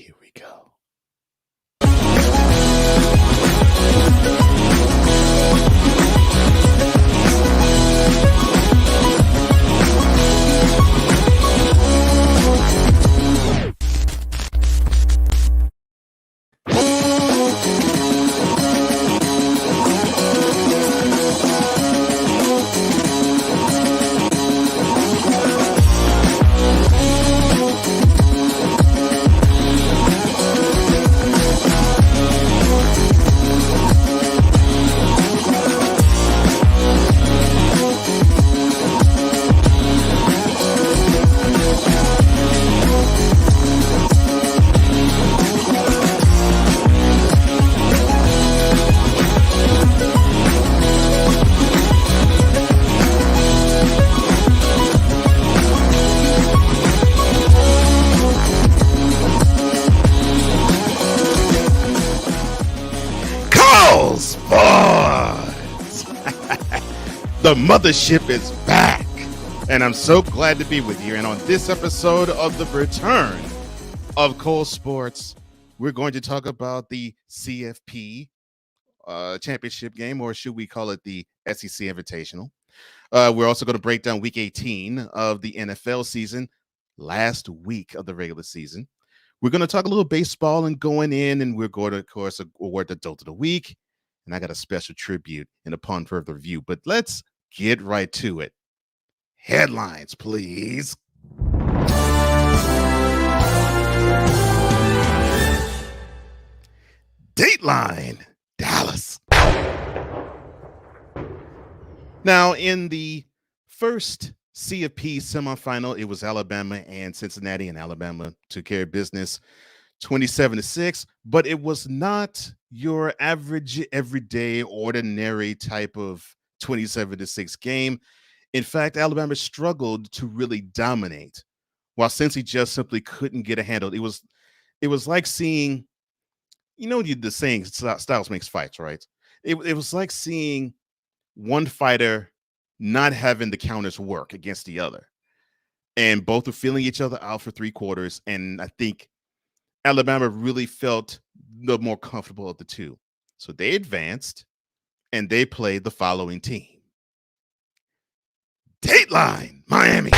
Here we go. Sports! The Mothership is back, and I'm so glad to be with you. And on this episode of the return of Cole Sports, we're going to talk about the CFP Championship game, or should we call it the SEC Invitational. We're also going to break down Week 18 of the NFL season, last week of the regular season. We're going to talk a little baseball and going in, and we're going to, of course, award the DOLT of the week. And I got a special tribute and upon further review. But let's get right to it. Headlines, please. Dateline, Dallas. Now, in the first CFP semifinal, it was Alabama and Cincinnati, and Alabama took care of business 27-6, but it was not your average, everyday, ordinary type of 27-6 game. In fact, Alabama struggled to really dominate, while Cincy just simply couldn't get a handle. It was like seeing, the saying styles makes fights, right? It was like seeing one fighter not having the counters work against the other, and both were feeling each other out for three quarters. And I think Alabama really felt the more comfortable of the two. So they advanced and they played the following team. Dateline, Miami.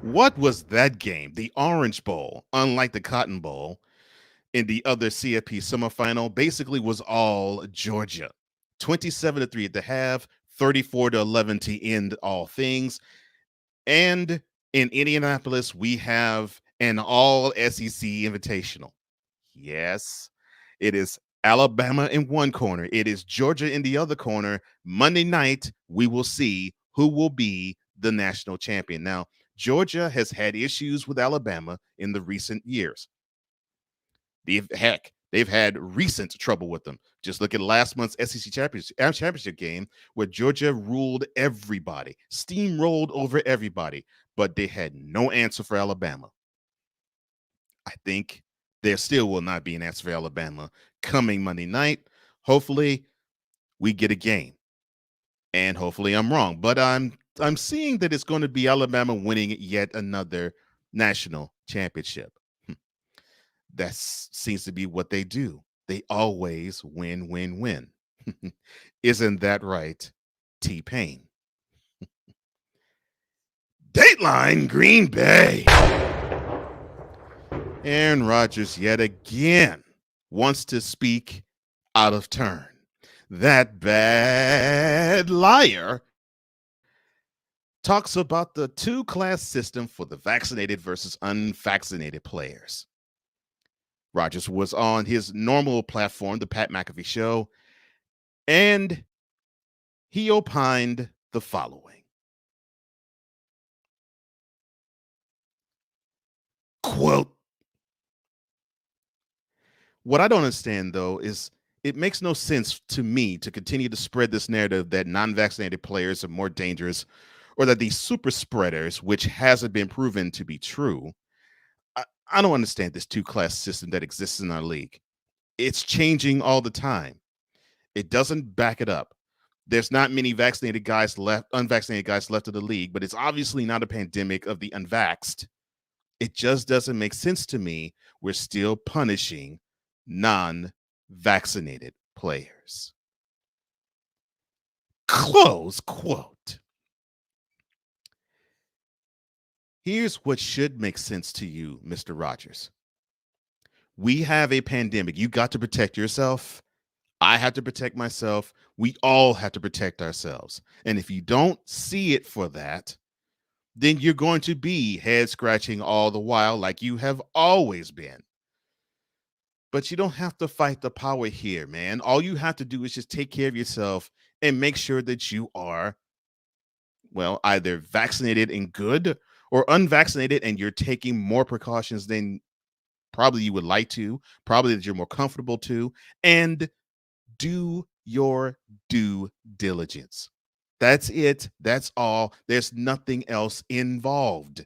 What was that game? The Orange Bowl, unlike the Cotton Bowl in the other CFP semifinal, basically was all Georgia. 27-3 at the half, 34-11 to end all things. And in Indianapolis, we have an all SEC Invitational. Yes, it is Alabama in one corner. It is Georgia in the other corner. Monday night, we will see who will be the national champion. Now, Georgia has had issues with Alabama in the recent years. They've had recent trouble with them. Just look at last month's SEC Championship game, where Georgia ruled everybody, steamrolled over everybody, but they had no answer for Alabama. I think there still will not be an answer for Alabama coming Monday night. Hopefully, we get a game, and hopefully I'm wrong. But I'm seeing that it's going to be Alabama winning yet another national championship. That seems to be what they do. They always win, win, win. Isn't that right, T-Pain? Dateline, Green Bay. Aaron Rodgers yet again wants to speak out of turn. That bad liar talks about the two-class system for the vaccinated versus unvaccinated players. Rodgers was on his normal platform, the Pat McAfee Show, and he opined the following. Quote, "What I don't understand, though, is it makes no sense to me to continue to spread this narrative that non-vaccinated players are more dangerous, or that these super spreaders, which hasn't been proven to be true. I don't understand this two-class system that exists in our league. It's changing all the time. It doesn't back it up. There's not many unvaccinated guys left in the league, but it's obviously not a pandemic of the unvaxxed. It just doesn't make sense to me. We're still punishing non vaccinated players. Close quote. Here's what should make sense to you, Mr. Rodgers. We have a pandemic. You got to protect yourself. I have to protect myself. We all have to protect ourselves. And if you don't see it for that, then you're going to be head scratching all the while, like you have always been. But you don't have to fight the power here, man. All you have to do is just take care of yourself and make sure that you are, well, either vaccinated and good or unvaccinated and you're taking more precautions than probably you would like to, probably that you're more comfortable to, and do your due diligence. That's it. That's all. There's nothing else involved.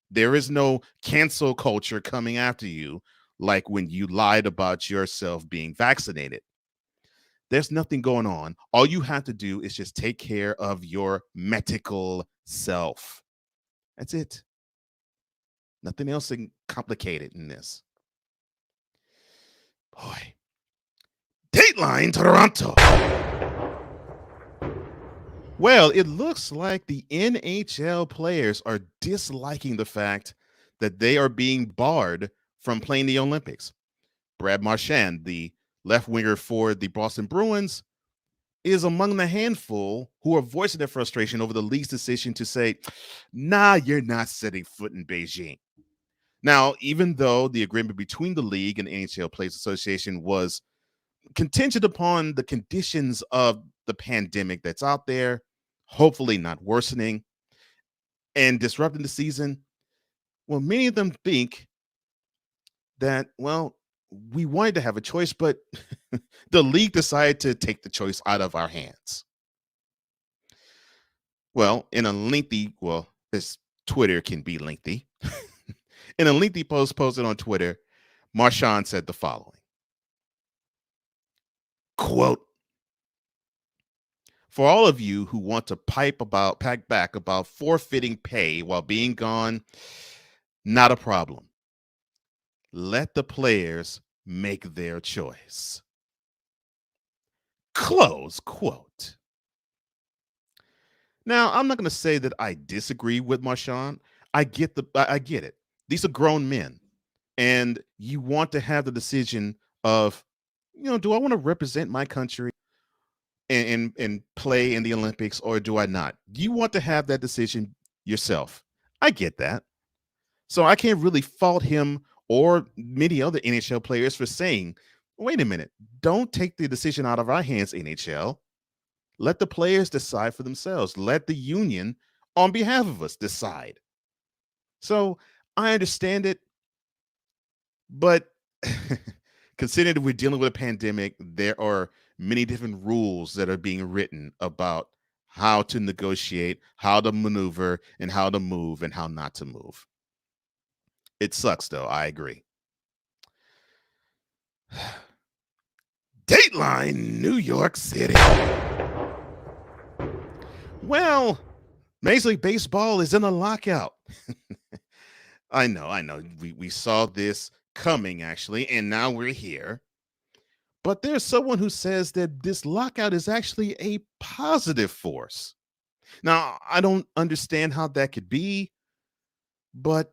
There is no cancel culture coming after you like when you lied about yourself being vaccinated. There's nothing going on. All you have to do is just take care of your medical self. That's it. Nothing else complicated in this. Boy. Dateline Toronto. Well, it looks like the NHL players are disliking the fact that they are being barred from playing the Olympics. Brad Marchand, the left winger for the Boston Bruins, is among the handful who are voicing their frustration over the league's decision to say, nah, you're not setting foot in Beijing. Now, even though the agreement between the league and the NHL Players Association was contingent upon the conditions of the pandemic that's out there, hopefully not worsening and disrupting the season, well, many of them think that, well, we wanted to have a choice, but the league decided to take the choice out of our hands. Well, in a lengthy, well, this Twitter can be lengthy. In a lengthy post posted on Twitter, Marchand said the following quote, for all of you who want to pack back about forfeiting pay while being gone, not a problem. Let the players make their choice. Close quote. Now, I'm not going to say that I disagree with Marchand. I get it. These are grown men, and you want to have the decision of, do I want to represent my country and play in the Olympics or do I not? You want to have that decision yourself. I get that. So I can't really fault him or many other NHL players for saying, wait a minute, don't take the decision out of our hands, NHL. Let the players decide for themselves. Let the union, on behalf of us, decide. So I understand it, but considering that we're dealing with a pandemic, there are many different rules that are being written about how to negotiate, how to maneuver, and how to move and how not to move. It sucks, though. I agree. Dateline, New York City. Well, Major League Baseball is in a lockout. I know. We saw this coming, actually, and now we're here. But there's someone who says that this lockout is actually a positive force. Now, I don't understand how that could be, but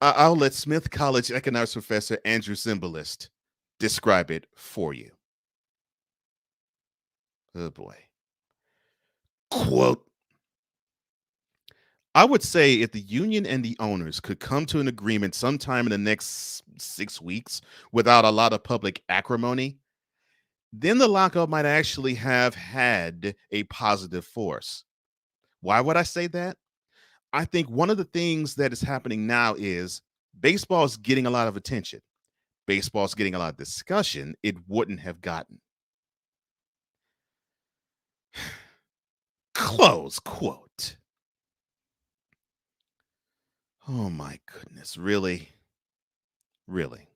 I'll let Smith College economics professor Andrew Zimbalist describe it for you. Oh boy. Quote, I would say if the union and the owners could come to an agreement sometime in the next 6 weeks without a lot of public acrimony, then the lockout might actually have had a positive force. Why would I say that? I think one of the things that is happening now is baseball is getting a lot of attention. Baseball's getting a lot of discussion it wouldn't have gotten. Close quote. Oh my goodness, really? Really?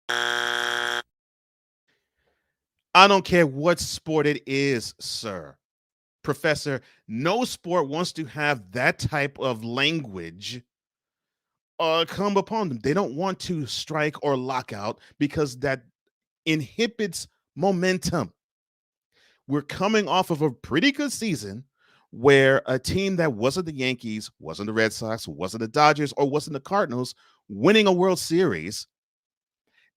I don't care what sport it is, sir. Professor, no sport wants to have that type of language come upon them. They don't want to strike or lock out because that inhibits momentum. We're coming off of a pretty good season where a team that wasn't the Yankees, wasn't the Red Sox, wasn't the Dodgers, or wasn't the Cardinals winning a World Series.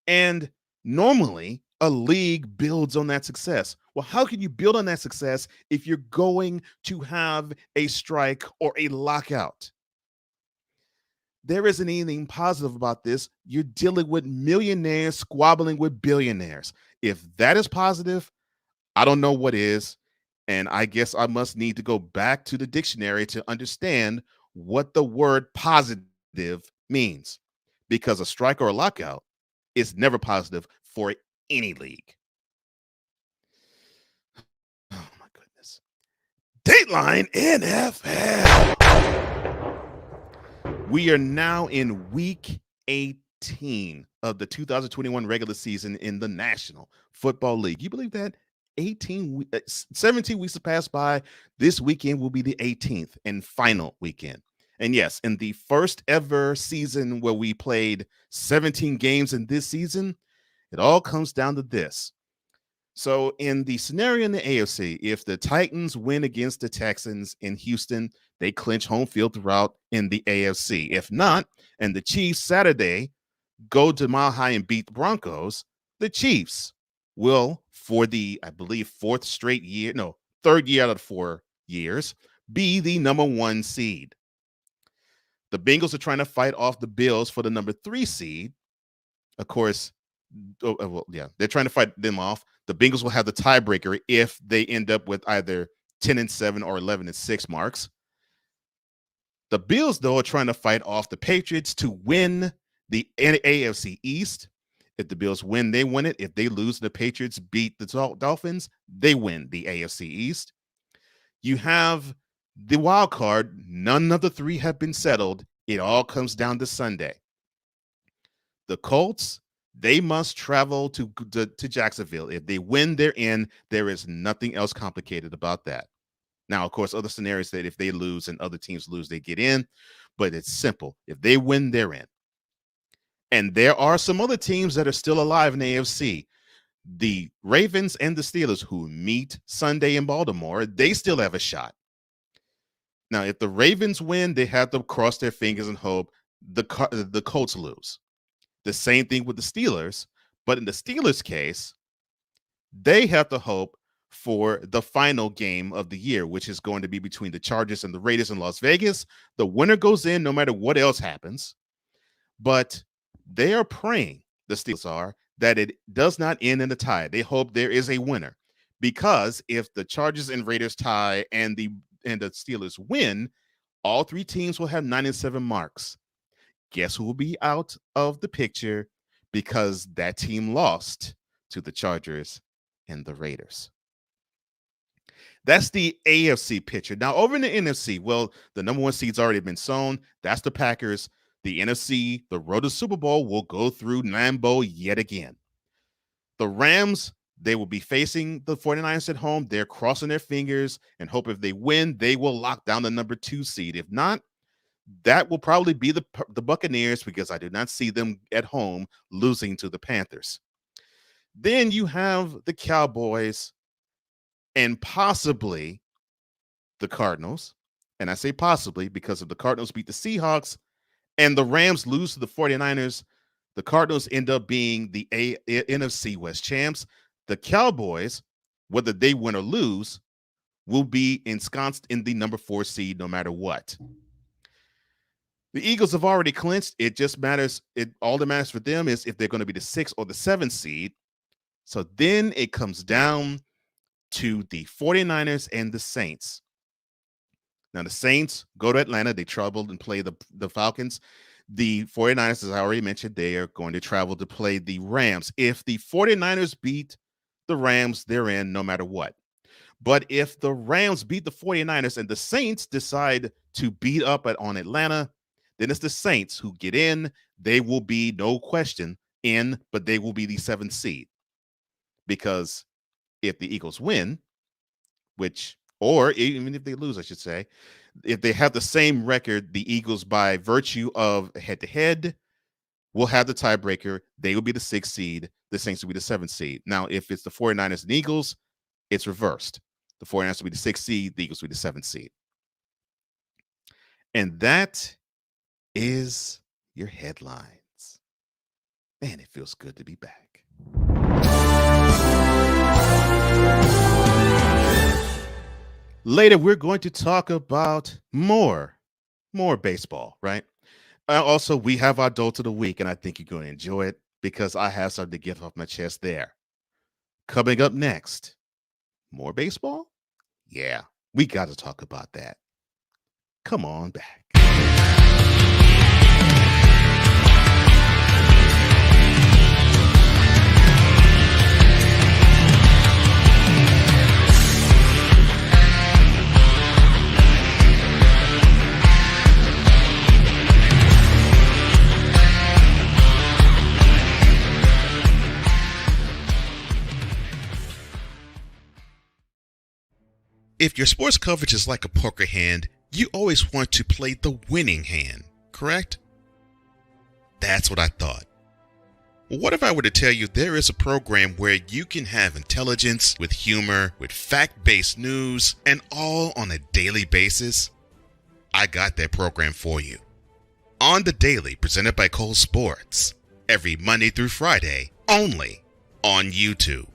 And normally a league builds on that success. Well, how can you build on that success if you're going to have a strike or a lockout? There isn't anything positive about this. You're dealing with millionaires squabbling with billionaires. If that is positive, I don't know what is. And I guess I must need to go back to the dictionary to understand what the word positive means. Because a strike or a lockout is never positive for any league. Oh my goodness. Dateline NFL. We are now in week 18 of the 2021 regular season in the National Football League. You believe that? 17 weeks have passed by. This weekend will be the 18th and final weekend. And yes, in the first ever season where we played 17 games in this season, it all comes down to this. So in the scenario in the AFC, if the Titans win against the Texans in Houston, they clinch home field throughout in the AFC. If not, and the Chiefs Saturday go to Mile High and beat the Broncos, the Chiefs will, for the, I believe, third year out of 4 years, be the number 1 seed. The Bengals are trying to fight off the Bills for the number 3 seed. Of course, they're trying to fight them off. The Bengals will have the tiebreaker if they end up with either 10-7 or 11-6 marks. The Bills, though, are trying to fight off the Patriots to win the AFC East. If the Bills win, they win it. If they lose, the Patriots beat the Dolphins, they win the AFC East. You have the wild card. None of the 3 have been settled. It all comes down to Sunday. The Colts, they must travel to Jacksonville. If they win, they're in. There is nothing else complicated about that. Now, of course, other scenarios that if they lose and other teams lose, they get in. But it's simple. If they win, they're in. And there are some other teams that are still alive in the AFC. The Ravens and the Steelers, who meet Sunday in Baltimore, they still have a shot. Now, if the Ravens win, they have to cross their fingers and hope the Colts lose. The same thing with the Steelers. But in the Steelers' case, they have to hope for the final game of the year, which is going to be between the Chargers and the Raiders in Las Vegas. The winner goes in no matter what else happens. But they are praying, the Steelers are, that it does not end in a tie. They hope there is a winner. Because if the Chargers and Raiders tie and the Steelers win, all 3 teams will have 9-7 marks. Guess who will be out of the picture because that team lost to the Chargers and the Raiders. That's the AFC picture. Now, over in the NFC, well, the number 1 seed's already been sown. That's the Packers. The NFC, the road to Super Bowl, will go through Lambeau yet again. The Rams, they will be facing the 49ers at home. They're crossing their fingers and hope if they win, they will lock down the number 2 seed. If not, that will probably be the Buccaneers because I do not see them at home losing to the Panthers. Then you have the Cowboys and possibly the Cardinals. And I say possibly because if the Cardinals beat the Seahawks and the Rams lose to the 49ers, the Cardinals end up being the NFC West champs. The Cowboys, whether they win or lose, will be ensconced in the number 4 seed no matter what. The Eagles have already clinched. It just matters. All that matters for them is if they're going to be the 6th or the 7th seed. So then it comes down to the 49ers and the Saints. Now, the Saints go to Atlanta. They traveled and play the Falcons. The 49ers, as I already mentioned, they are going to travel to play the Rams. If the 49ers beat the Rams, they're in no matter what. But if the Rams beat the 49ers and the Saints decide to beat up on Atlanta, then it's the Saints who get in. They will be, no question, in, but they will be the 7th seed. Because if the Eagles win, which or even if they lose, I should say, if they have the same record, the Eagles, by virtue of head to head, will have the tiebreaker. They will be the 6th seed. The Saints will be the 7th seed. Now, if it's the 49ers and Eagles, it's reversed. The 49ers will be the 6th seed. The Eagles will be the 7th seed. And that is your headlines. Man, it feels good to be back. Later, we're going to talk about more baseball, right? Also, we have our DOLT of the week, and I think you're going to enjoy it because I have something to get off my chest there. Coming up next, more baseball? Yeah, we got to talk about that. Come on back. If your sports coverage is like a poker hand, you always want to play the winning hand, correct? That's what I thought. Well, what if I were to tell you there is a program where you can have intelligence with humor, with fact-based news, and all on a daily basis? I got that program for you. On the Daily, presented by Cole Sports, every Monday through Friday, only on YouTube.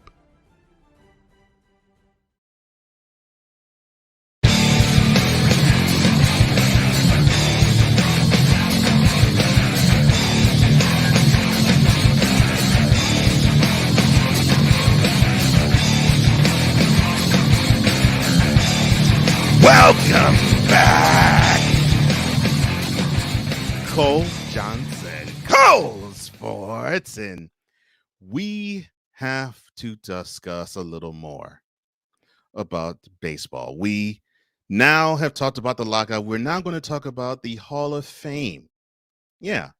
Welcome back, Cole Johnson, Cole Sports, and we have to discuss a little more about baseball. We now have talked about the lockout. We're now going to talk about the Hall of Fame. Yeah.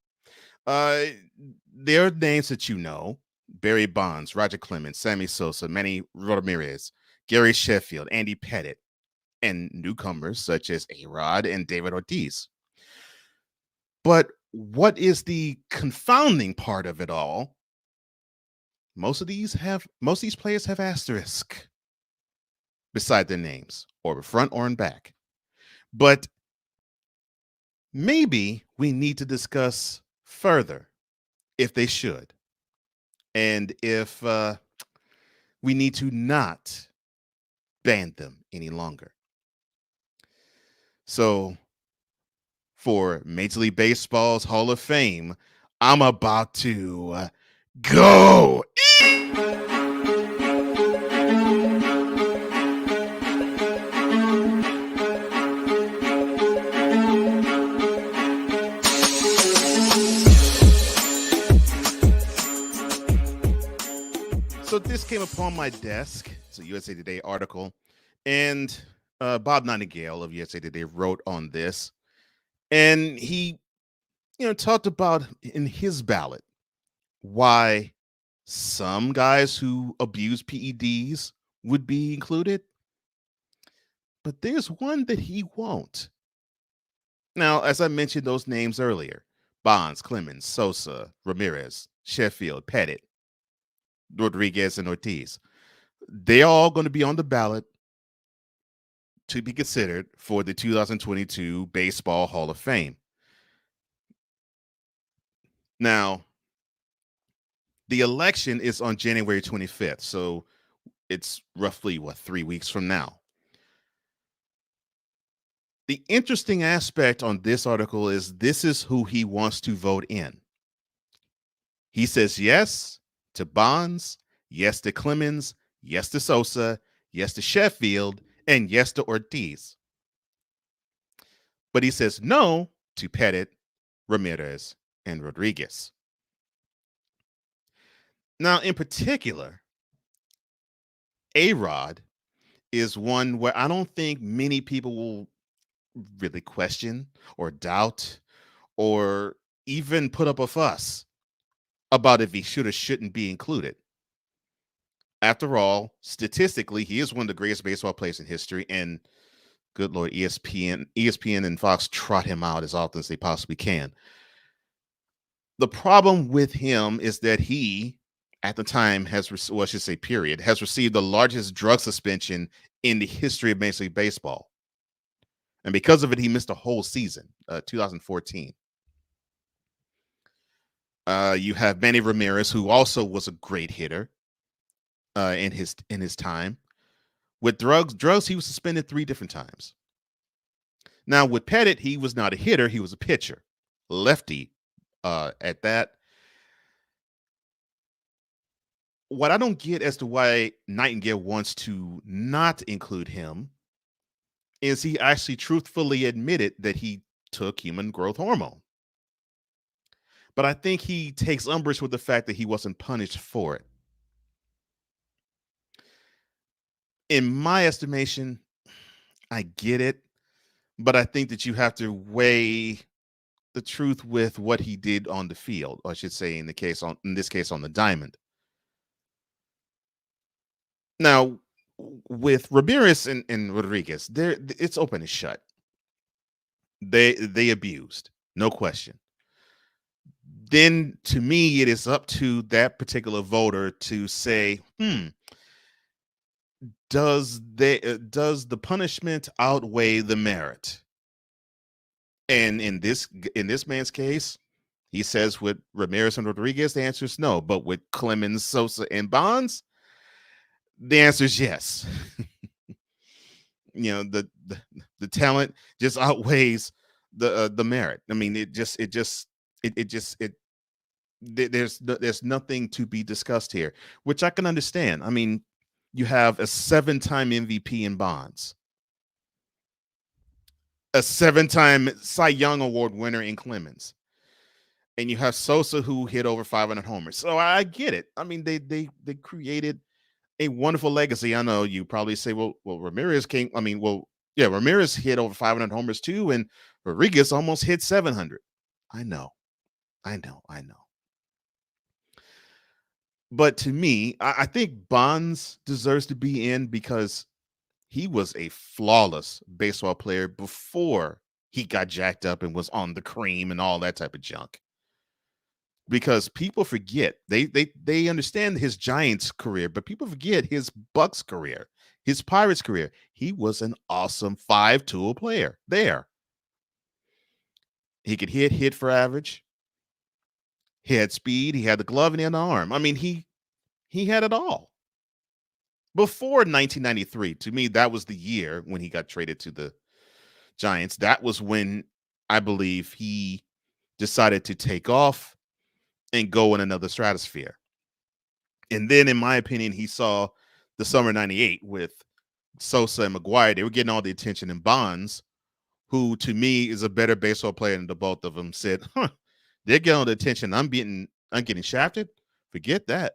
There are names that you know: Barry Bonds, Roger Clemens, Sammy Sosa, Manny Ramirez, Gary Sheffield, Andy Pettitte, and newcomers such as A-Rod and David Ortiz. But what is the confounding part of it all? Most of these players have asterisk beside their names, or in front or in back. But maybe we need to discuss further if they should, and if we need to not ban them any longer. So, for Major League Baseball's Hall of Fame, I'm about to go. So this came upon my desk. It's a USA Today article, and Bob Nightingale of USA Today wrote on this, and he, talked about in his ballot why some guys who abuse PEDs would be included, but there's one that he won't. Now, as I mentioned those names earlier: Bonds, Clemens, Sosa, Ramirez, Sheffield, Pettitte, Rodriguez, and Ortiz. They're all going to be on the ballot to be considered for the 2022 Baseball Hall of Fame. Now, the election is on January 25th, so it's roughly, 3 weeks from now. The interesting aspect on this article is this is who he wants to vote in. He says yes to Bonds, yes to Clemens, yes to Sosa, yes to Sheffield, and yes to Ortiz. But he says no to Pettitte, Ramirez, and Rodriguez. Now, in particular, A-Rod is one where I don't think many people will really question or doubt or even put up a fuss about if he should or shouldn't be included. After all, statistically, he is one of the greatest baseball players in history. And good Lord, ESPN and Fox trot him out as often as they possibly can. The problem with him is that he, at the time, well, I should say, period, has received the largest drug suspension in the history of Major League Baseball. And because of it, he missed a whole season, 2014. You have Manny Ramirez, who also was a great hitter in his time. With drugs, he was suspended 3 different times. Now with Pettit, he was not a hitter; he was a pitcher, lefty. At that, what I don't get as to why Nightingale wants to not include him is he actually truthfully admitted that he took human growth hormone. But I think he takes umbrage with the fact that he wasn't punished for it. In my estimation, I get it, but I think that you have to weigh the truth with what he did on the field, or I should say in this case on the diamond. Now, with Ramirez and Rodriguez, it's open and shut. They abused, no question. Then to me, it is up to that particular voter to say, does the punishment outweigh the merit? And in this man's case, he says with Ramirez and Rodriguez, the answer is no. But with Clemens, Sosa, and Bonds, the answer is yes. The talent just outweighs the merit. I mean, there's nothing to be discussed here, which I can understand. I mean, you have a 7-time MVP in Bonds, a 7-time Cy Young Award winner in Clemens, and you have Sosa who hit over 500 homers. So I get it. I mean, they created a wonderful legacy. I know you probably say, well, Ramirez came. I mean, well, yeah, Ramirez hit over 500 homers too, and Rodriguez almost hit 700. I know. But to me, I think Bonds deserves to be in because he was a flawless baseball player before he got jacked up and was on the cream and all that type of junk. Because people forget, they understand his Giants career, but people forget his Bucks career, his Pirates career. He was an awesome 5-tool player there. He could hit for average. He had speed. He had the glove and he had the arm. I mean, he had it all. Before 1993, to me, that was the year when he got traded to the Giants. That was when I believe he decided to take off and go in another stratosphere. And then, in my opinion, he saw the summer '98 with Sosa and McGuire. They were getting all the attention, and Bonds, who to me is a better baseball player than the both of them, said, they're getting all the attention. I'm getting shafted. Forget that.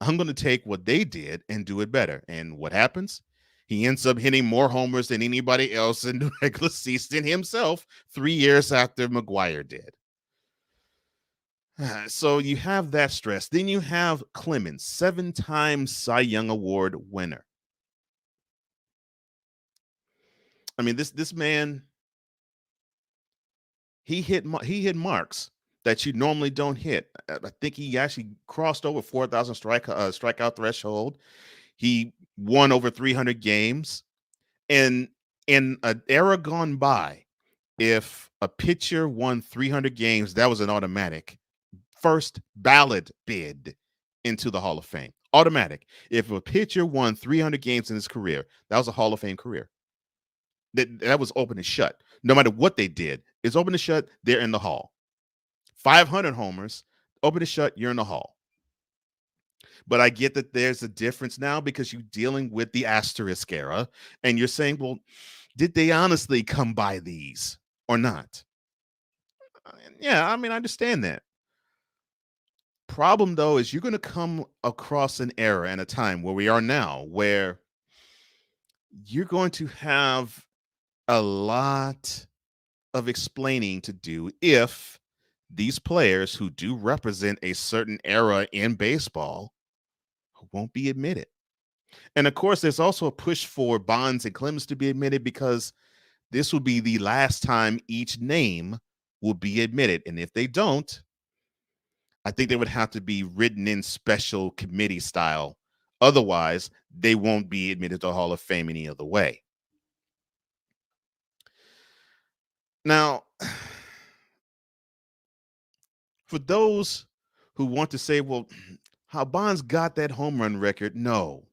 I'm going to take what they did and do it better. And what happens? He ends up hitting more homers than anybody else in the regular season himself 3 years after McGuire did. So you have that stress. Then you have Clemens, 7-time Cy Young Award winner. I mean, this man, he hit marks that you normally don't hit. I think he actually crossed over 4,000 strikeout threshold. He won over 300 games. And in an era gone by, if a pitcher won 300 games, that was an automatic first ballot bid into the Hall of Fame. Automatic. If a pitcher won 300 games in his career, that was a Hall of Fame career. That was open and shut. No matter what they did, it's open and shut, they're in the Hall. 500 homers, open and shut, you're in the Hall. But I get that there's a difference now because you're dealing with the asterisk era, and you're saying, well, did they honestly come by these or not? Yeah, I mean, I understand that. Problem, though, is you're going to come across an era and a time where we are now where you're going to have a lot of explaining to do if these players who do represent a certain era in baseball, won't be admitted. And of course, there's also a push for Bonds and Clemens to be admitted because this will be the last time each name will be admitted. And if they don't, I think they would have to be written in special committee style. Otherwise, they won't be admitted to the Hall of Fame any other way. Now, for those who want to say, well, how Bonds got that home run record, no.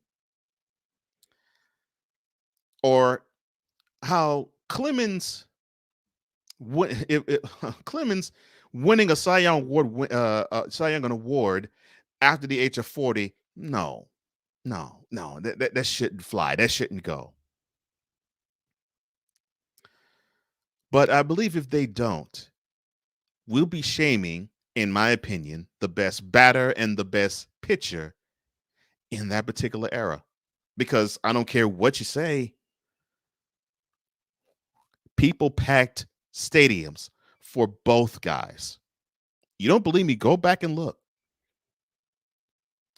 Or how Clemens Clemens winning a Cy Young award after the age of 40, no, that shouldn't fly. That shouldn't go. But I believe if they don't, we'll be shaming, in my opinion, the best batter and the best pitcher in that particular era. Because I don't care what you say, people packed stadiums for both guys. You don't believe me? Go back and look.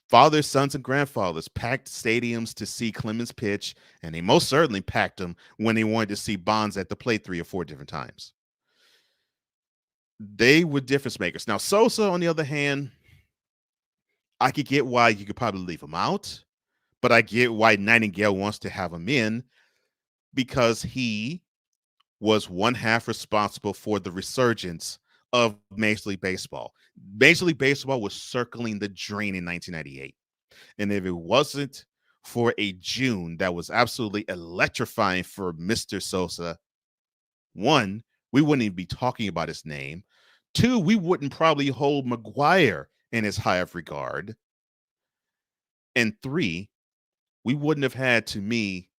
Fathers, sons, and grandfathers packed stadiums to see Clemens pitch, and they most certainly packed them when they wanted to see Bonds at the plate 3 or 4 different times. They were difference makers. Now, Sosa, on the other hand, I could get why you could probably leave him out, but I get why Nightingale wants to have him in because he was one half responsible for the resurgence of Major League Baseball. Major League Baseball was circling the drain in 1998. And if it wasn't for a June that was absolutely electrifying for Mr. Sosa, one, we wouldn't even be talking about his name. Two, we wouldn't probably hold McGwire in as high of regard. And three, we wouldn't have had, to me,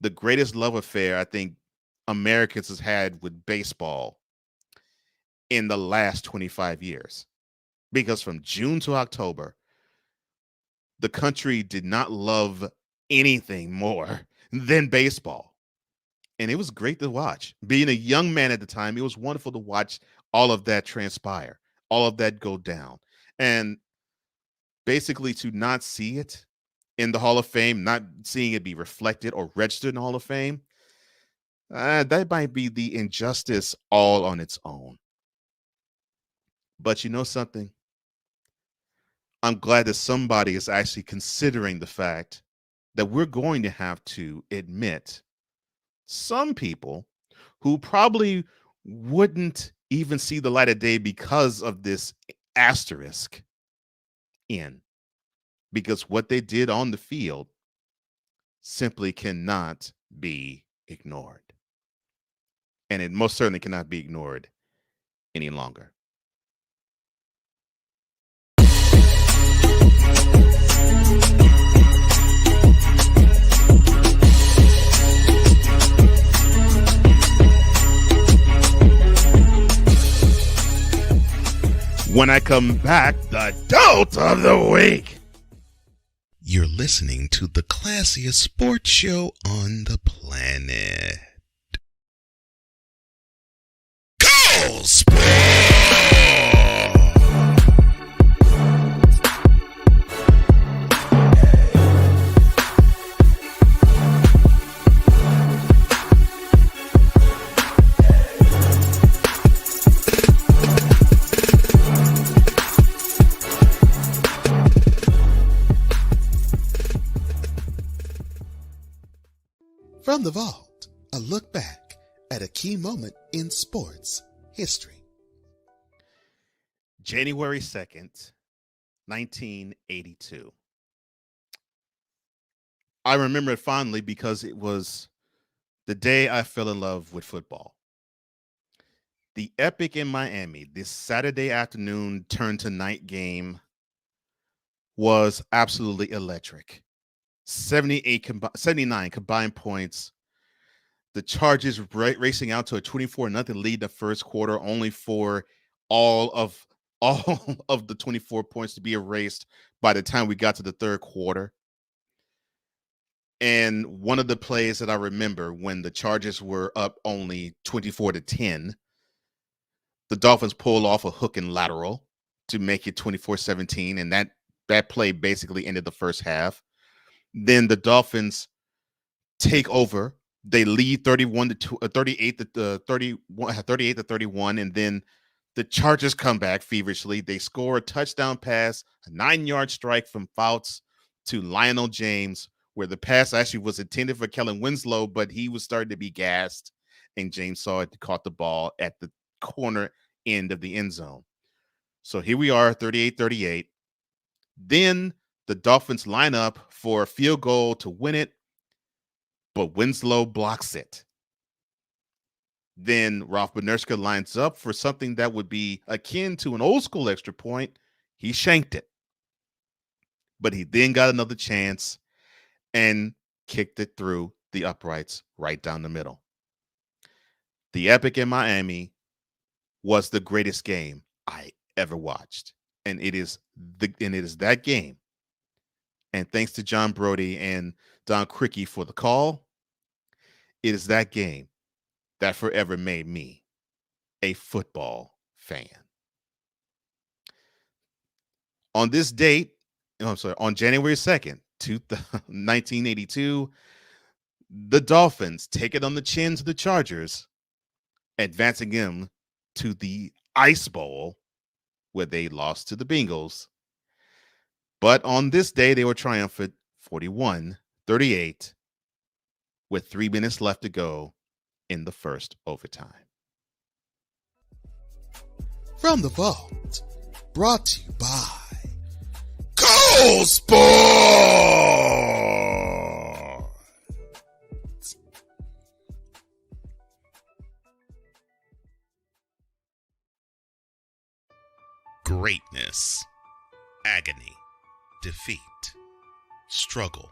the greatest love affair I think Americans has had with baseball in the last 25 years. Because from June to October, the country did not love anything more than baseball. And it was great to watch. Being a young man at the time, it was wonderful to watch all of that transpire, all of that go down. And basically to not see it in the Hall of Fame, not seeing it be reflected or registered in the Hall of Fame, that might be the injustice all on its own. But you know something? I'm glad that somebody is actually considering the fact that we're going to have to admit some people who probably wouldn't even see the light of day because of this asterisk in, because what they did on the field simply cannot be ignored. And it most certainly cannot be ignored any longer. When I come back, the DOLT of the week. You're listening to the classiest sports show on the planet. Go Sports! From the Vault, a look back at a key moment in sports history. January 2nd, 1982. I remember it fondly because it was the day I fell in love with football. The Epic in Miami, this Saturday afternoon turn to night game, was absolutely electric. 79 combined points. The Chargers racing out to a 24-0 lead in the first quarter, only for all of the 24 points to be erased by the time we got to the third quarter. And one of the plays that I remember when the Chargers were up only 24-10, the Dolphins pulled off a hook and lateral to make it 24-17, and that That play basically ended the first half. Then the Dolphins take over. They lead 31 to 38 to 31, 38 to 31, and then the Chargers come back feverishly. They score a touchdown pass, a 9-yard strike from Fouts to Lionel James, where the pass actually was intended for Kellen Winslow, but he was starting to be gassed, and James saw it, caught the ball at the corner end of the end zone. So here we are, 38-38. Then the Dolphins line up for a field goal to win it, but Winslow blocks it. Then Ralph Benerska lines up for something that would be akin to an old school extra point. He shanked it. But he then got another chance and kicked it through the uprights right down the middle. The Epic in Miami was the greatest game I ever watched. And it is that game. And thanks to John Brody and Don Criqui for the call, it is that game that forever made me a football fan. On this date, on January 2nd, 1982, the Dolphins take it on the chin to the Chargers, advancing them to the Ice Bowl, where they lost to the Bengals. But on this day, they were triumphant 41-38 with 3 minutes left to go in the first overtime. From the vault, brought to you by Cole Sports. Greatness, agony, defeat, struggle,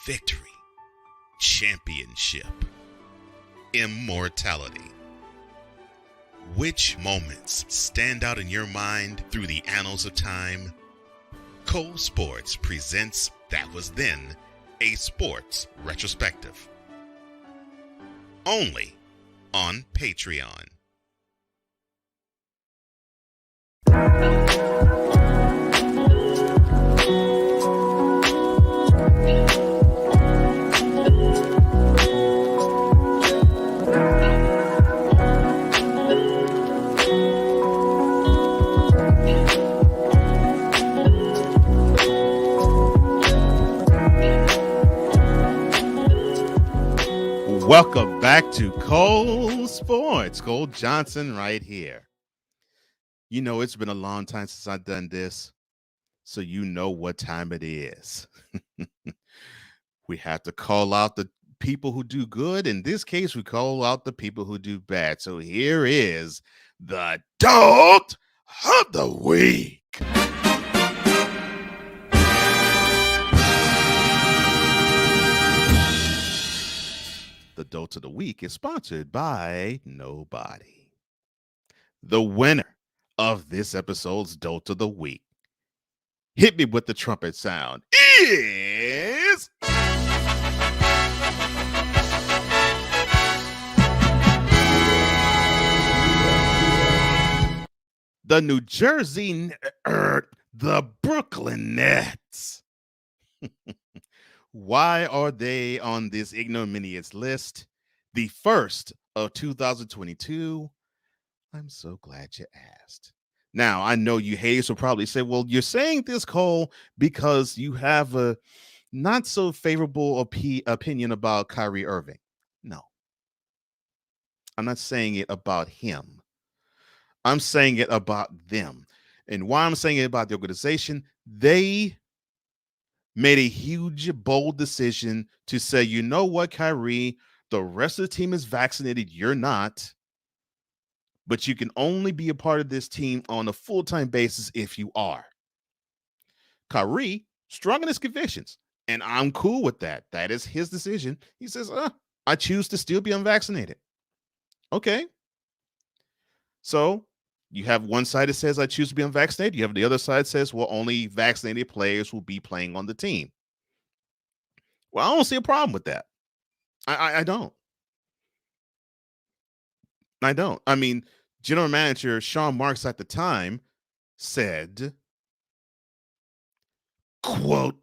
victory, championship, immortality. Which moments stand out in your mind through the annals of time? Cole Sports presents That Was Then, a sports retrospective. Only on Patreon. Welcome back to Cole Sports. Cole Johnson right here. You know, it's been a long time since I've done this, so you know what time it is. We have to call out the people who do good. In this case, we call out the people who do bad. So here is the DOLT of the Week. The DOLT of the Week is sponsored by nobody. The winner of this episode's DOLT of the Week, hit me with the trumpet sound, is the New Jersey, the Brooklyn Nets. Why are they on this ignominious list? The first of 2022. I'm so glad you asked. Now, I know you haters will probably say, well, you're saying this, Cole, because you have a not so favorable opinion about Kyrie Irving. No, I'm not saying it about him. I'm saying it about them. And why I'm saying it about the organization, they made a huge, bold decision to say, you know what, Kyrie, the rest of the team is vaccinated. You're not. But you can only be a part of this team on a full-time basis if you are. Kyrie, strong in his convictions, and I'm cool with that. That is his decision. He says, I choose to still be unvaccinated. Okay. So you have one side that says, I choose to be unvaccinated. You have the other side that says, well, only vaccinated players will be playing on the team. Well, I don't see a problem with that. I don't. I don't. I mean, general manager Sean Marks at the time said, Quote,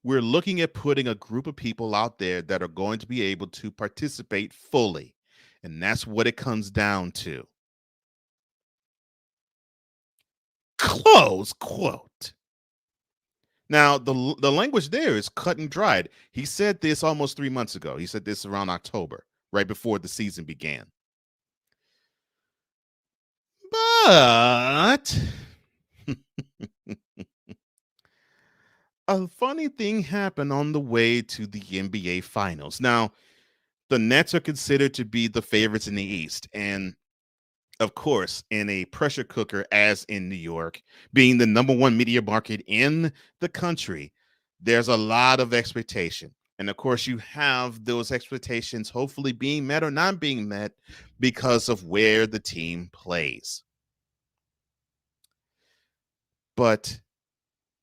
we're looking at putting a group of people out there that are going to be able to participate fully. And that's what it comes down to. Close quote. Now, the language there is cut and dried. He said this almost 3 months ago. He said this around October, right before the season began. But a funny thing happened on the way to the NBA Finals. Now, the Nets are considered to be the favorites in the East. And of course, in a pressure cooker, as in New York, being the number one media market in the country, there's a lot of expectation. And of course, you have those expectations hopefully being met or not being met because of where the team plays. But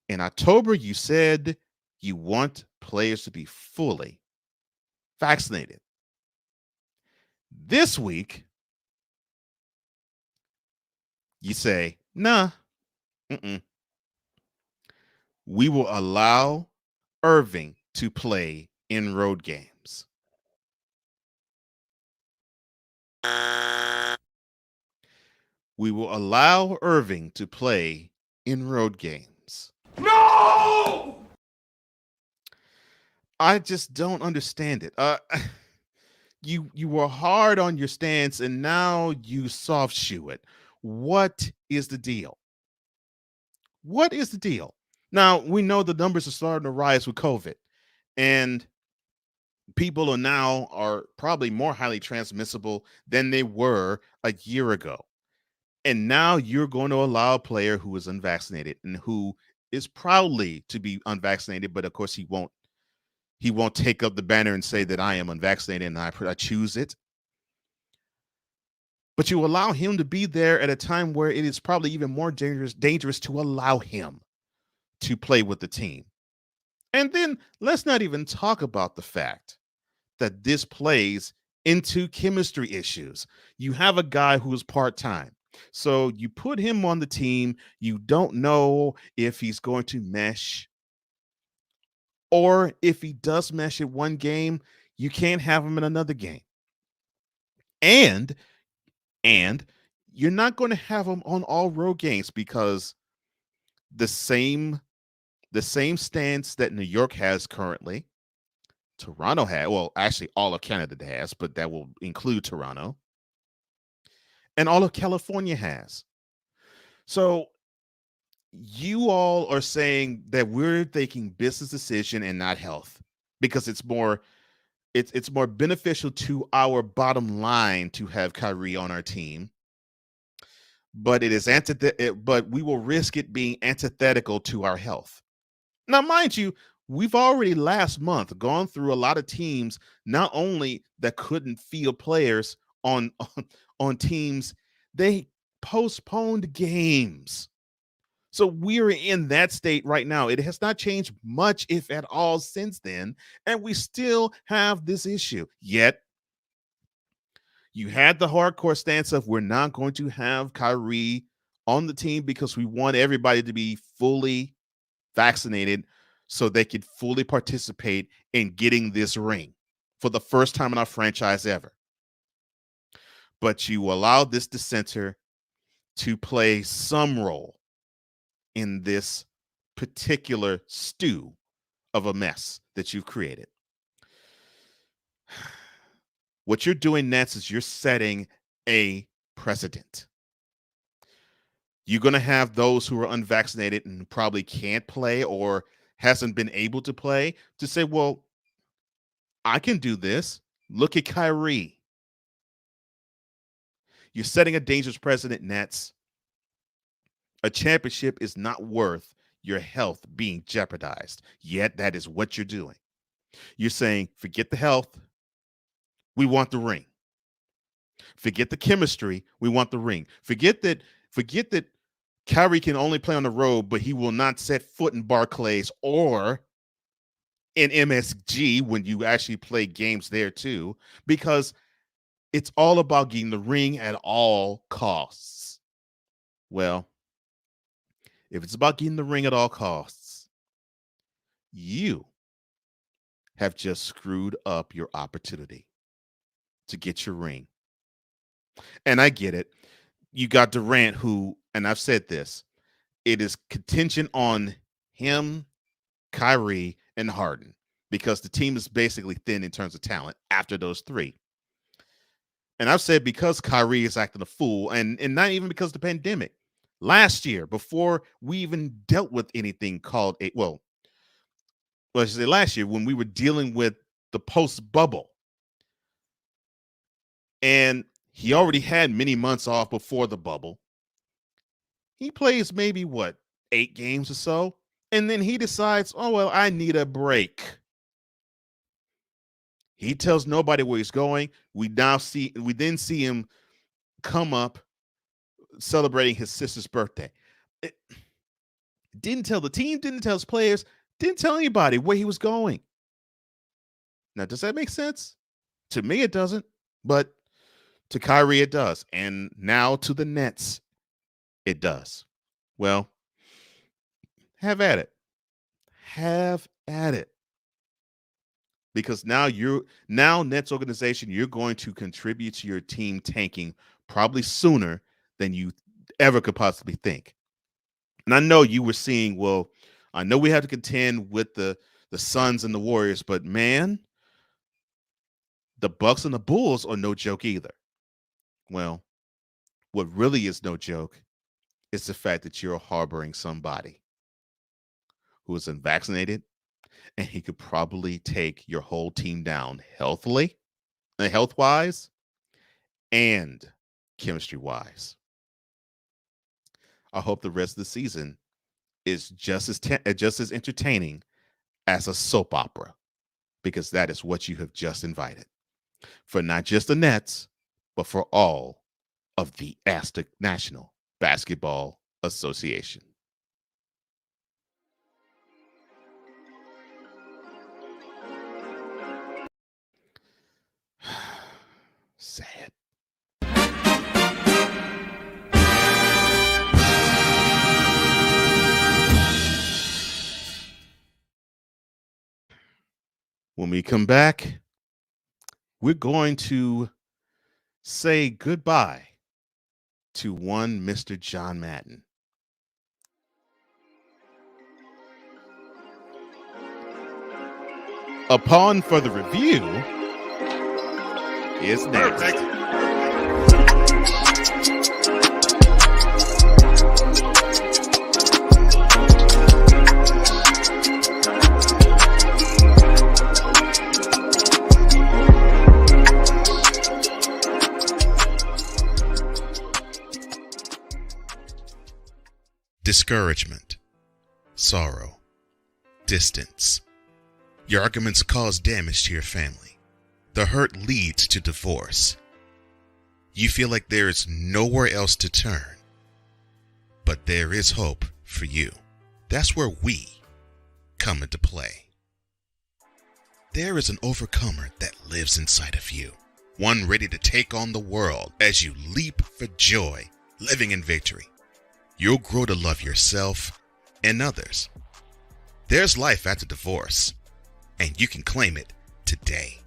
in October, you said you want players to be fully vaccinated. This week, you say, nah, we will allow Irving to play in road games. We will allow Irving to play in road games. No! I just don't understand it. You were hard on your stance and now you soft shoe it. What is the deal? What is the deal? Now, we know the numbers are starting to rise with COVID, and people are probably more highly transmissible than they were a year ago. And now you're going to allow a player who is unvaccinated and who is proudly to be unvaccinated, but of course he won't take up the banner and say that I am unvaccinated and I choose it. But you allow him to be there at a time where it is probably even more dangerous to allow him to play with the team. And then let's not even talk about the fact that this plays into chemistry issues. You have a guy who is part-time. So you put him on the team. You don't know if he's going to mesh, or if he does mesh in one game, you can't have him in another game. And you're not going to have him on all road games because the same stance that New York has currently, Toronto had, well, actually all of Canada has, but that will include Toronto, and all of California has. So you all are saying that we're taking business decision and not health because it's more beneficial to our bottom line to have Kyrie on our team, but but we will risk it being antithetical to our health. Now, mind you, we've already last month gone through a lot of teams, not only that couldn't field players on teams, they postponed games. So we're in that state right now. It has not changed much, if at all, since then, and we still have this issue. Yet, you had the hardcore stance of we're not going to have Kyrie on the team because we want everybody to be fully vaccinated so they could fully participate in getting this ring for the first time in our franchise ever. But you allow this dissenter to play some role in this particular stew of a mess that you've created. What you're doing next is you're setting a precedent. You're going to have those who are unvaccinated and probably can't play or hasn't been able to play to say, well, I can do this. Look at Kyrie. You're setting a dangerous precedent, Nets. A championship is not worth your health being jeopardized. Yet that is what you're doing. You're saying, forget the health. We want the ring. Forget the chemistry. We want the ring. Forget that Kyrie can only play on the road, but he will not set foot in Barclays or in MSG when you actually play games there too, because it's all about getting the ring at all costs. Well, if it's about getting the ring at all costs, you have just screwed up your opportunity to get your ring. And I get it. You got Durant, who, and I've said this, it is contingent on him, Kyrie, and Harden because the team is basically thin in terms of talent after those three. And I've said because Kyrie is acting a fool, and not even because of the pandemic. Last year, before we even dealt with anything called I should say last year when we were dealing with the post bubble, and he already had many months off before the bubble. He plays maybe 8 games or so, and then he decides, oh well, I need a break. He tells nobody where he's going. We then see him come up celebrating his sister's birthday. Didn't tell the team, didn't tell his players, didn't tell anybody where he was going. Now, does that make sense? To me, it doesn't, but to Kyrie, it does. And now to the Nets, it does. Well, have at it. Have at it. Because now Nets organization, you're going to contribute to your team tanking probably sooner than you ever could possibly think. And I know you were seeing, well, I know we have to contend with the Suns and the Warriors, but man, the Bucks and the Bulls are no joke either. Well, what really is no joke is the fact that you're harboring somebody who is unvaccinated, and he could probably take your whole team down healthwise, and chemistry-wise. I hope the rest of the season is just as entertaining as a soap opera, because that is what you have just invited for not just the Nets, but for all of the Aztec National Basketball Association. Sad. When we come back, we're going to say goodbye to one Mr. John Madden. Upon further review is next. Perfect. Discouragement, sorrow, distance. Your arguments cause damage to your family. The hurt leads to divorce. You feel like there is nowhere else to turn. But there is hope for you. That's where we come into play. There is an overcomer that lives inside of you. One ready to take on the world as you leap for joy, living in victory. You'll grow to love yourself and others. There's life after divorce, and you can claim it today.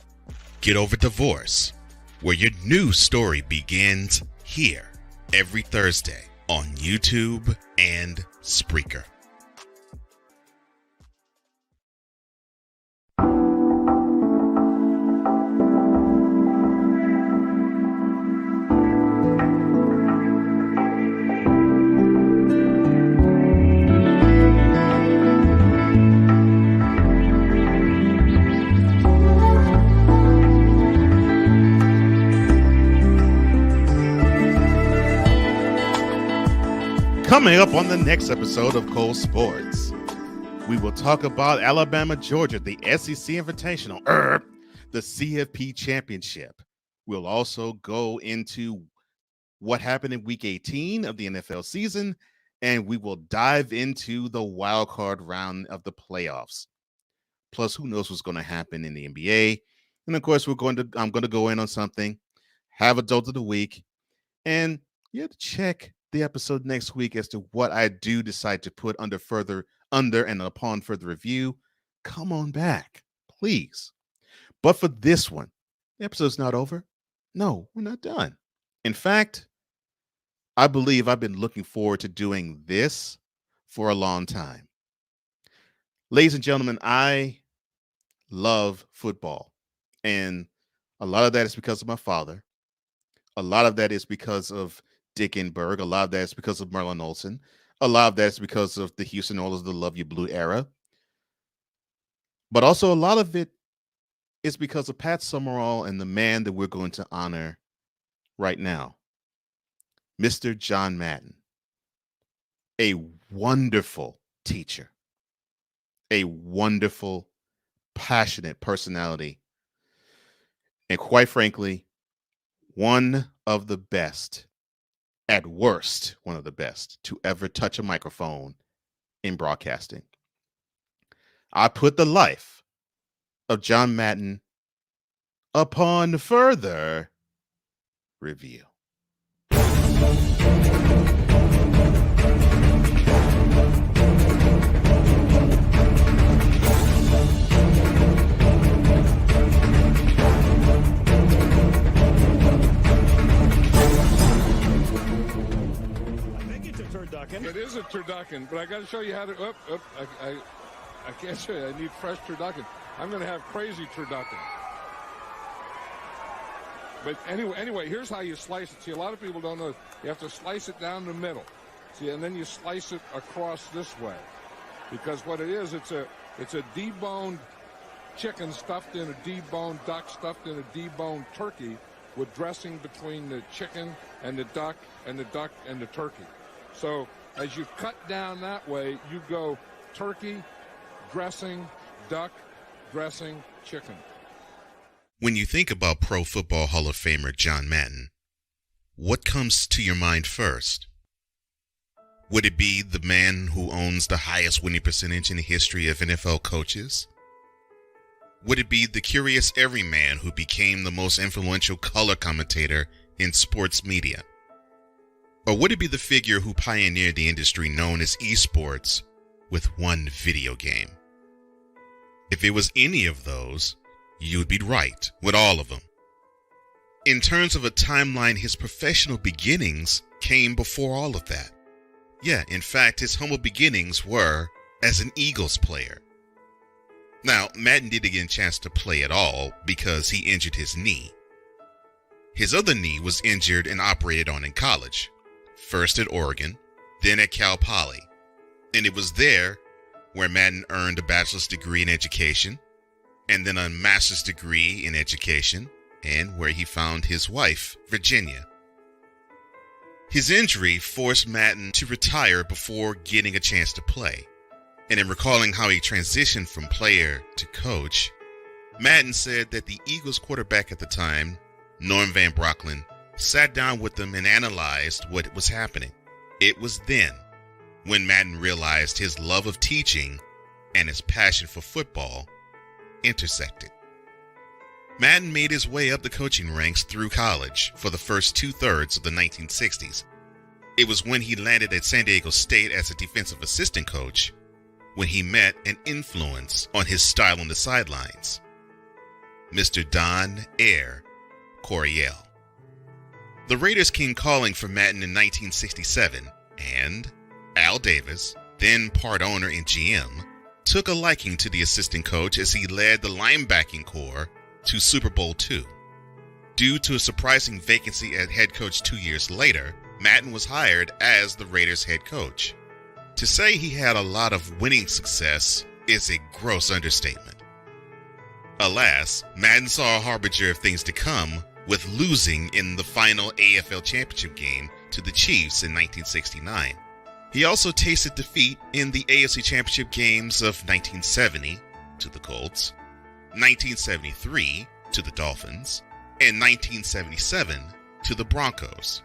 Get Over Divorce, where your new story begins here every Thursday on YouTube and Spreaker. Coming up on the next episode of Cole Sports, we will talk about Alabama, Georgia, the SEC Invitational, the CFP Championship. We'll also go into what happened in Week 18 of the NFL season, and we will dive into the wild card round of the playoffs. Plus, who knows what's going to happen in the NBA? And of course, I'm going to go in on something, have Adult of the Week, and you have to check the episode next week as to what I do decide to put under and upon further review come on back, please. But for this one, the episode's not over. No, we're not done. In fact, I believe I've been looking forward to doing this for a long time. Ladies and gentlemen, I love football. And a lot of that is because of my father. A lot of that is because of Dick Enberg. A lot of that is because of Merlin Olsen. A lot of that is because of the Houston Oilers, the Love You Blue era. But also a lot of it is because of Pat Summerall and the man that we're going to honor right now, Mr. John Madden. A wonderful teacher, a wonderful, passionate personality, and quite frankly, one of the best, at worst, one of the best to ever touch a microphone in broadcasting. I put the life of John Madden upon further review. It is a turducken, but I got to show you how to. I can't show you. I need fresh turducken. I'm going to have crazy turducken. But anyway, here's how you slice it. See, a lot of people don't know. You have to slice it down the middle. See, and then you slice it across this way, because what it is, it's a deboned chicken stuffed in a deboned duck stuffed in a deboned turkey with dressing between the chicken and the duck and the duck and the turkey. So as you cut down that way, you go turkey, dressing, duck, dressing, chicken. When you think about Pro Football Hall of Famer John Madden, what comes to your mind first? Would it be the man who owns the highest winning percentage in the history of NFL coaches? Would it be the curious everyman who became the most influential color commentator in sports media? Or would it be the figure who pioneered the industry known as esports with one video game? If it was any of those, you'd be right with all of them. In terms of a timeline, his professional beginnings came before all of that. Yeah, in fact, his humble beginnings were as an Eagles player. Now, Madden didn't get a chance to play at all because he injured his knee. His other knee was injured and operated on in college. First at Oregon, then at Cal Poly. And it was there where Madden earned a bachelor's degree in education, and then a master's degree in education, and where he found his wife, Virginia. His injury forced Madden to retire before getting a chance to play. And in recalling how he transitioned from player to coach, Madden said that the Eagles quarterback at the time, Norm Van Brocklin, sat down with them and analyzed what was happening. It was then when Madden realized his love of teaching and his passion for football intersected. Madden made his way up the coaching ranks through college for the first 2/3 of the 1960s. It was when he landed at San Diego State as a defensive assistant coach when he met an influence on his style on the sidelines, Mr. Don Air Coryell. The Raiders came calling for Madden in 1967, and Al Davis, then part owner and GM, took a liking to the assistant coach as he led the linebacking corps to Super Bowl II. Due to a surprising vacancy at head coach 2 years later, Madden was hired as the Raiders head coach. To say he had a lot of winning success is a gross understatement. Alas, Madden saw a harbinger of things to come with losing in the final AFL Championship game to the Chiefs in 1969. He also tasted defeat in the AFC Championship games of 1970 to the Colts, 1973 to the Dolphins, and 1977 to the Broncos.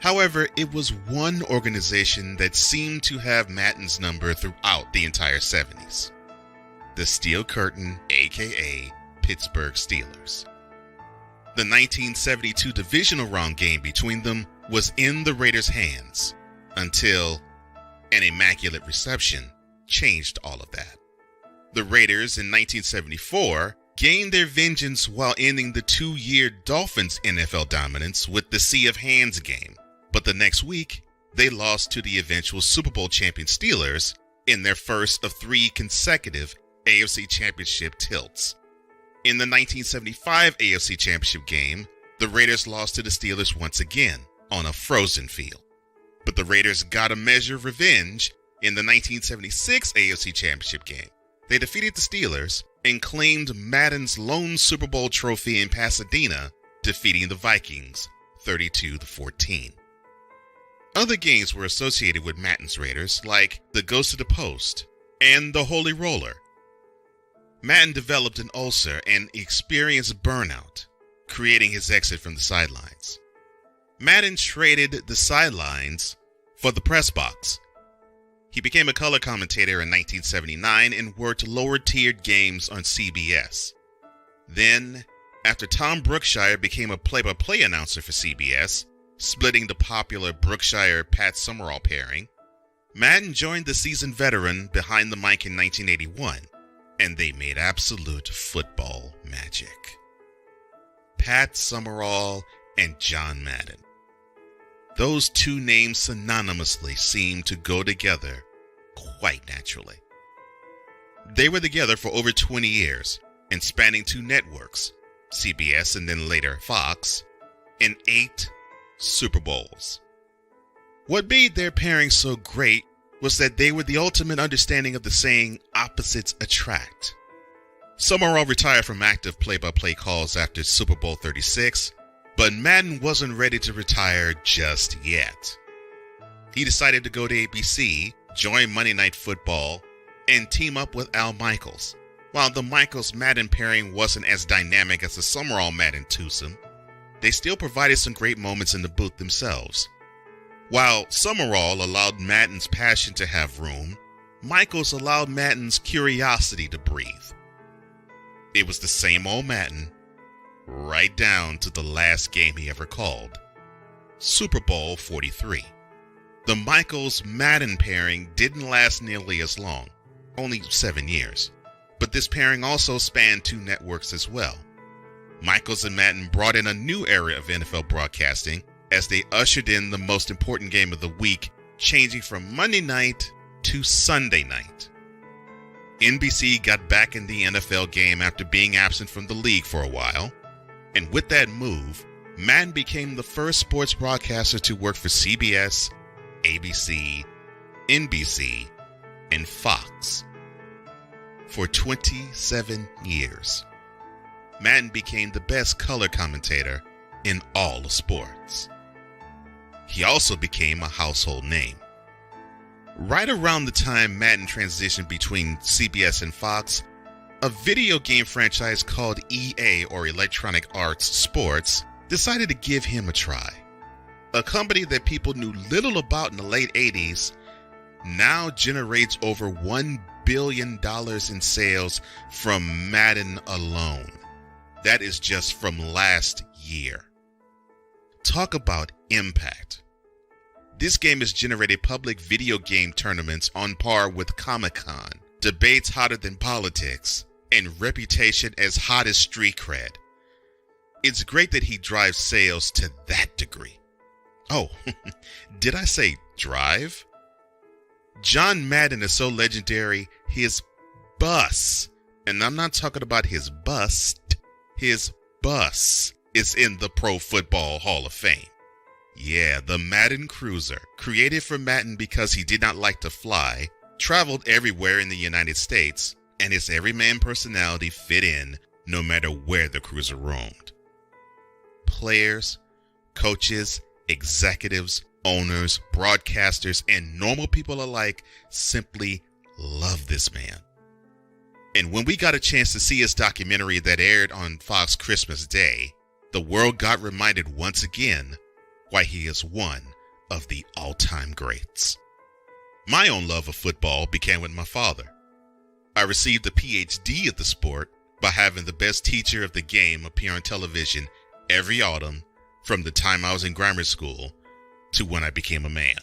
However, it was one organization that seemed to have Madden's number throughout the entire 70s. The Steel Curtain, aka Pittsburgh Steelers. The 1972 divisional round game between them was in the Raiders' hands until an immaculate reception changed all of that. The Raiders in 1974 gained their vengeance while ending the 2-year Dolphins' NFL dominance with the Sea of Hands game. But the next week, they lost to the eventual Super Bowl champion Steelers in their first of 3 consecutive AFC Championship tilts. In the 1975 AFC Championship game, the Raiders lost to the Steelers once again on a frozen field. But the Raiders got a measure of revenge in the 1976 AFC Championship game. They defeated the Steelers and claimed Madden's lone Super Bowl trophy in Pasadena, defeating the Vikings 32-14. Other games were associated with Madden's Raiders, like the Ghost of the Post and the Holy Roller. Madden developed an ulcer and experienced burnout, creating his exit from the sidelines. Madden traded the sidelines for the press box. He became a color commentator in 1979 and worked lower-tiered games on CBS. Then, after Tom Brookshire became a play-by-play announcer for CBS, splitting the popular Brookshire-Pat Summerall pairing, Madden joined the seasoned veteran behind the mic in 1981, and they made absolute football magic. Pat Summerall and John Madden. Those two names synonymously seem to go together quite naturally. They were together for over 20 years and spanning 2 networks, CBS and then later Fox, and 8 Super Bowls. What made their pairing so great was that they were the ultimate understanding of the saying, opposites attract. Summerall retired from active play-by-play calls after Super Bowl 36, but Madden wasn't ready to retire just yet. He decided to go to ABC, join Monday Night Football, and team up with Al Michaels. While the Michaels-Madden pairing wasn't as dynamic as the Summerall-Madden twosome, they still provided some great moments in the booth themselves. While Summerall allowed Madden's passion to have room, Michaels allowed Madden's curiosity to breathe. It was the same old Madden, right down to the last game he ever called, Super Bowl 43. The Michaels-Madden pairing didn't last nearly as long, only 7 years, but this pairing also spanned 2 networks as well. Michaels and Madden brought in a new era of NFL broadcasting as they ushered in the most important game of the week, changing from Monday night to Sunday night. NBC got back in the NFL game after being absent from the league for a while, and with that move, Madden became the first sports broadcaster to work for CBS, ABC, NBC, and Fox. For 27 years, Madden became the best color commentator in all of sports. He also became a household name. Right around the time Madden transitioned between CBS and Fox, a video game franchise called EA, or Electronic Arts Sports, decided to give him a try. A company that people knew little about in the late 80s now generates over $1 billion in sales from Madden alone. That is just from last year. Talk about impact. This game has generated public video game tournaments on par with Comic-Con, debates hotter than politics, and reputation as hot as street cred. It's great that he drives sales to that degree. Oh, did I say drive? John Madden is so legendary, his bus, and I'm not talking about his bust, his bus is in the Pro Football Hall of Fame. Yeah, the Madden Cruiser, created for Madden because he did not like to fly, traveled everywhere in the United States, and his everyman personality fit in no matter where the cruiser roamed. Players, coaches, executives, owners, broadcasters, and normal people alike simply love this man. And when we got a chance to see his documentary that aired on Fox Christmas Day, the world got reminded once again why he is one of the all-time greats. My own love of football began with my father. I received a PhD of the sport by having the best teacher of the game appear on television every autumn from the time I was in grammar school to when I became a man.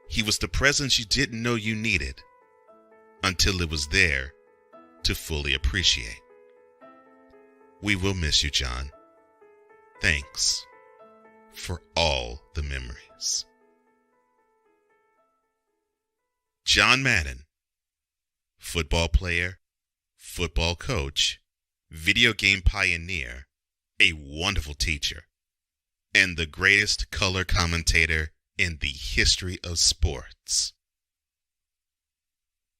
He was the presence you didn't know you needed until it was there to fully appreciate. We will miss you, John. Thanks for all the memories. John Madden, football player, football coach, video game pioneer, a wonderful teacher, and the greatest color commentator in the history of sports.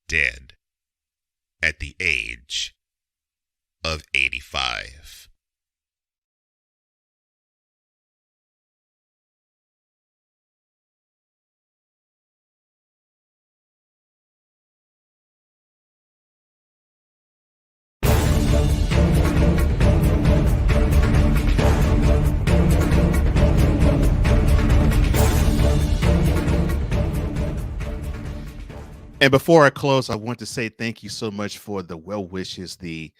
Dead at the age of 85. And before I close, I want to say thank you so much for the well wishes, the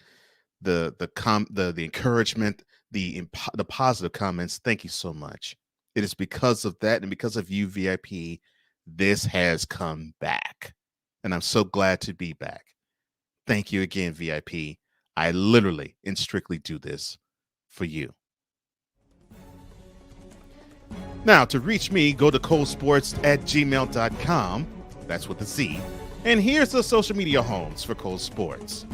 encouragement, the positive comments. Thank you so much. It is because of that and because of you, VIP, this has come back. And I'm so glad to be back. Thank you again, VIP. I literally and strictly do this for you. Now, to reach me, go to colesports@gmail.com. That's with a Z. And here's the social media homes for Cole Sports.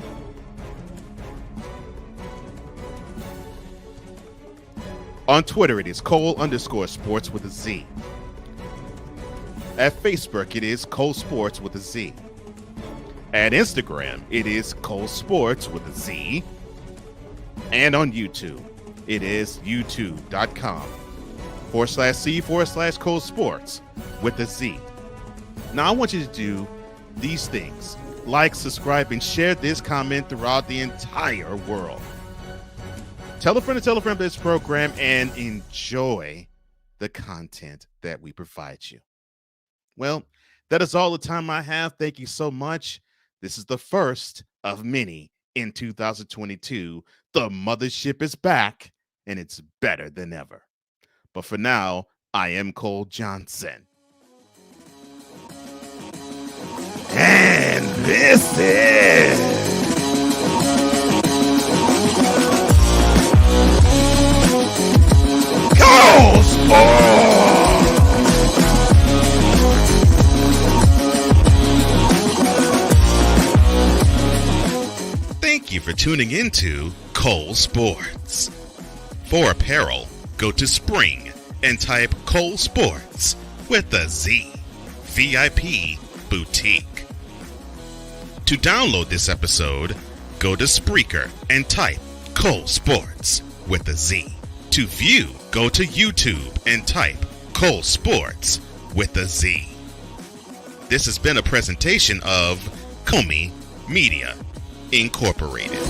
On Twitter, it is Cole_sports with a Z. At Facebook, it is Cole Sports with a Z. At Instagram, it is Cole Sports with a Z. And on YouTube, it is youtube.com/C/Cole Sports with a Z. Now, I want you to do these things. Like, subscribe, and share this comment throughout the entire world. Tell a friend of this program and enjoy the content that we provide you. Well, that is all the time I have. Thank you so much. This is the first of many in 2022. The Mothership is back, and it's better than ever. But for now, I am Cole Johnson. And this is Cole Sports! Thank you for tuning into Cole Sports. For apparel, go to Spring and type Cole Sports with a Z. VIP Boutique. To download this episode, go to Spreaker and type Cole Sports with a Z. To view, go to YouTube and type Cole Sports with a Z. This has been a presentation of Comey Media Incorporated.